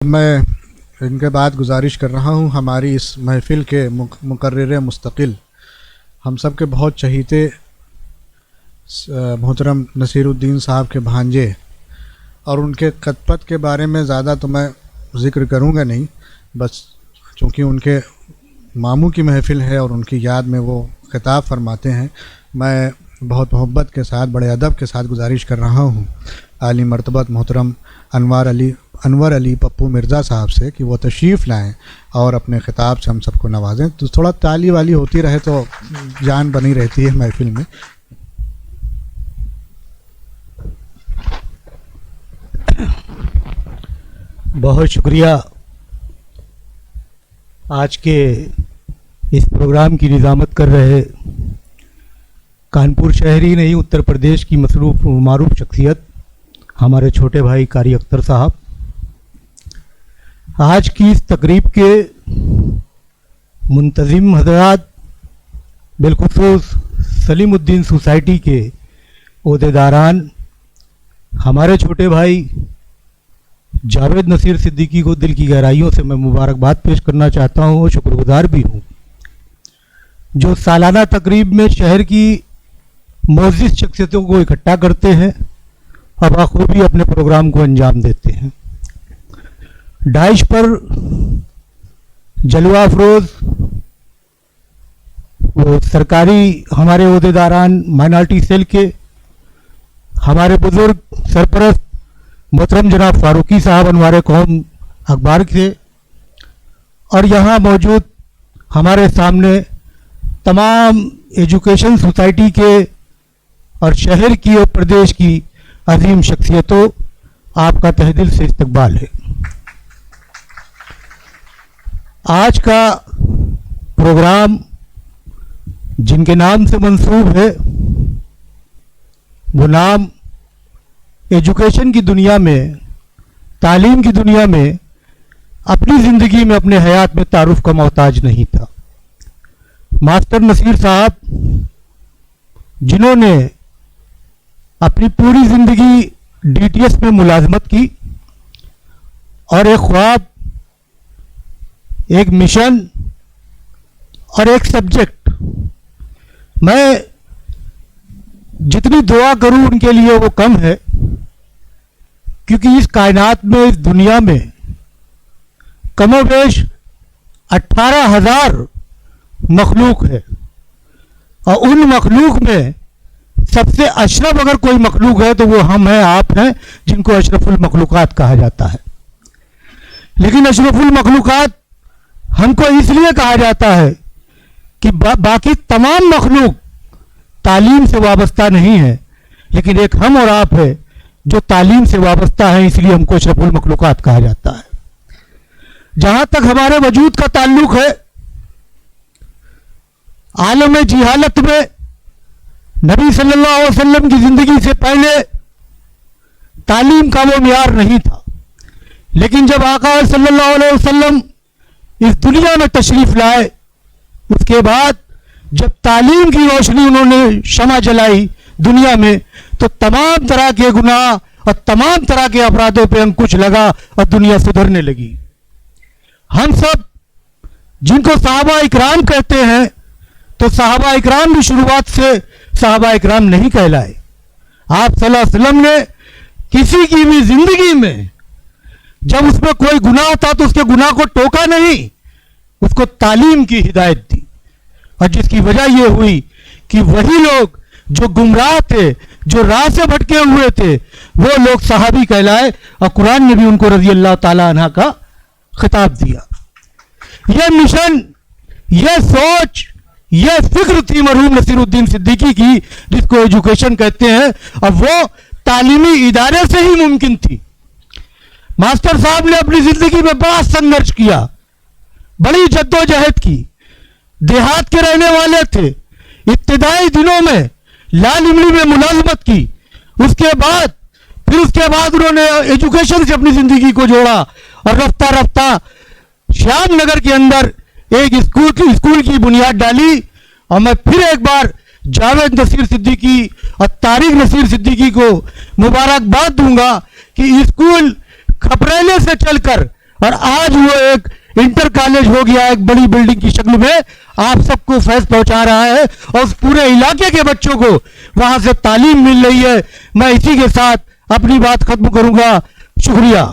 میں ان کے بعد گزارش کر رہا ہوں ہماری اس محفل کے مقرر مستقل ہم سب کے بہت چہیتے محترم نصیر الدین صاحب کے بھانجے اور ان کے خط پت کے بارے میں زیادہ تو میں ذکر کروں گا نہیں، بس چونکہ ان کے ماموں کی محفل ہے اور ان کی یاد میں وہ خطاب فرماتے ہیں، میں بہت محبت کے ساتھ بڑے ادب کے ساتھ گزارش کر رہا ہوں عالی مرتبت محترم انور علی پپو مرزا صاحب سے کہ وہ تشریف لائیں اور اپنے خطاب سے ہم سب کو نوازیں۔ تو تھوڑا تالی والی ہوتی رہے تو جان بنی رہتی ہے محفل میں۔ بہت شکریہ آج کے اس پروگرام کی نظامت کر رہے کانپور شہری نہیں اتر پردیش کی مصروف و معروف شخصیت ہمارے چھوٹے بھائی قاری اختر صاحب۔ آج کی اس تقریب کے منتظم حضرات، بالخصوص سلیم الدین سوسائٹی کے عہدیداران، ہمارے چھوٹے بھائی جاوید نصیر صدیقی کو دل کی گہرائیوں سے میں مبارکباد پیش کرنا چاہتا ہوں اور شکر گزار بھی ہوں، جو سالانہ تقریب میں شہر کی معزز شخصیتوں کو اکٹھا کرتے ہیں اور بخوبی اپنے پروگرام کو انجام دیتے ہیں۔ ڈائش پر جلوہ افروز وہ سرکاری ہمارے عہدیداران مائنارٹی سیل کے ہمارے بزرگ سرپرست محترم جناب فاروقی صاحب انوار قوم اخبار کے، اور یہاں موجود ہمارے سامنے تمام ایجوکیشن سوسائٹی کے اور شہر کی اور پردیش کی عظیم شخصیتوں، آپ کا تہہ دل سے استقبال ہے۔ آج کا پروگرام جن کے نام سے منسوب ہے، وہ نام ایجوکیشن کی دنیا میں، تعلیم کی دنیا میں اپنی زندگی میں، اپنے حیات میں تعارف کا محتاج نہیں تھا۔ ماسٹر نصیر صاحب، جنہوں نے اپنی پوری زندگی ڈی ٹی ایس میں ملازمت کی اور ایک خواب، ایک مشن اور ایک سبجیکٹ، میں جتنی دعا کروں ان کے لیے وہ کم ہے، کیونکہ اس کائنات میں، اس دنیا میں کم و بیش 18,000 مخلوق ہے، اور ان مخلوق میں سب سے اشرف اگر کوئی مخلوق ہے تو وہ ہم ہیں، آپ ہیں، جن کو اشرف المخلوقات کہا جاتا ہے۔ لیکن اشرف المخلوقات ہم کو اس لیے کہا جاتا ہے کہ باقی تمام مخلوق تعلیم سے وابستہ نہیں ہے، لیکن ایک ہم اور آپ ہے جو تعلیم سے وابستہ ہیں، اس لیے ہم کو اشرف المخلوقات کہا جاتا ہے۔ جہاں تک ہمارے وجود کا تعلق ہے، عالم جہالت میں نبی صلی اللہ علیہ وسلم کی زندگی سے پہلے تعلیم کا وہ معیار نہیں تھا، لیکن جب آقا صلی اللہ علیہ وسلم اس دنیا میں تشریف لائے، اس کے بعد جب تعلیم کی روشنی انہوں نے شمع جلائی دنیا میں، تو تمام طرح کے گناہ اور تمام طرح کے اپرادوں پہ انکش لگا اور دنیا سدھرنے لگی۔ ہم سب جن کو صحابہ اکرام کہتے ہیں، تو صحابہ اکرام بھی شروعات سے صحابہ اکرام نہیں کہلائے۔ آپ صلی اللہ علیہ وسلم نے کسی کی بھی زندگی میں جب اس میں کوئی گناہ تھا تو اس کے گناہ کو ٹوکا نہیں، اس کو تعلیم کی ہدایت دی، اور جس کی وجہ یہ ہوئی کہ وہی لوگ جو گمراہ تھے، جو راہ سے بھٹکے ہوئے تھے، وہ لوگ صحابی کہلائے، اور قرآن نے بھی ان کو رضی اللہ تعالی عنہ کا خطاب دیا۔ یہ مشن، یہ سوچ، یہ فکر تھی مرحوم نصیر الدین صدیقی کی، جس کو ایجوکیشن کہتے ہیں، اور وہ تعلیمی ادارے سے ہی ممکن تھی۔ ماسٹر صاحب نے اپنی زندگی میں بڑا سنگھرش کیا، بڑی جدوجہد کی، دیہات کے رہنے والے تھے، ابتدائی دنوں میں لال املی میں ملازمت کی، اس کے بعد انہوں نے ایجوکیشن سے اپنی زندگی کو جوڑا، اور رفتہ رفتہ شیام نگر کے اندر ایک اسکول کی بنیاد ڈالی۔ اور میں پھر ایک بار جاوید نصیر صدیقی اور طارق نصیر صدیقی کو مبارکباد دوں گا کہ اسکول کھپریلے سے چل کر اور آج وہ ایک انٹر کالج ہو گیا ایک بڑی بلڈنگ کی شکل میں, آپ سب کو فیض پہنچا رہا ہے اور اس پورے علاقے کے بچوں کو وہاں سے تعلیم مل رہی ہے. میں اسی کے ساتھ اپنی بات ختم کروں گا. شکریہ.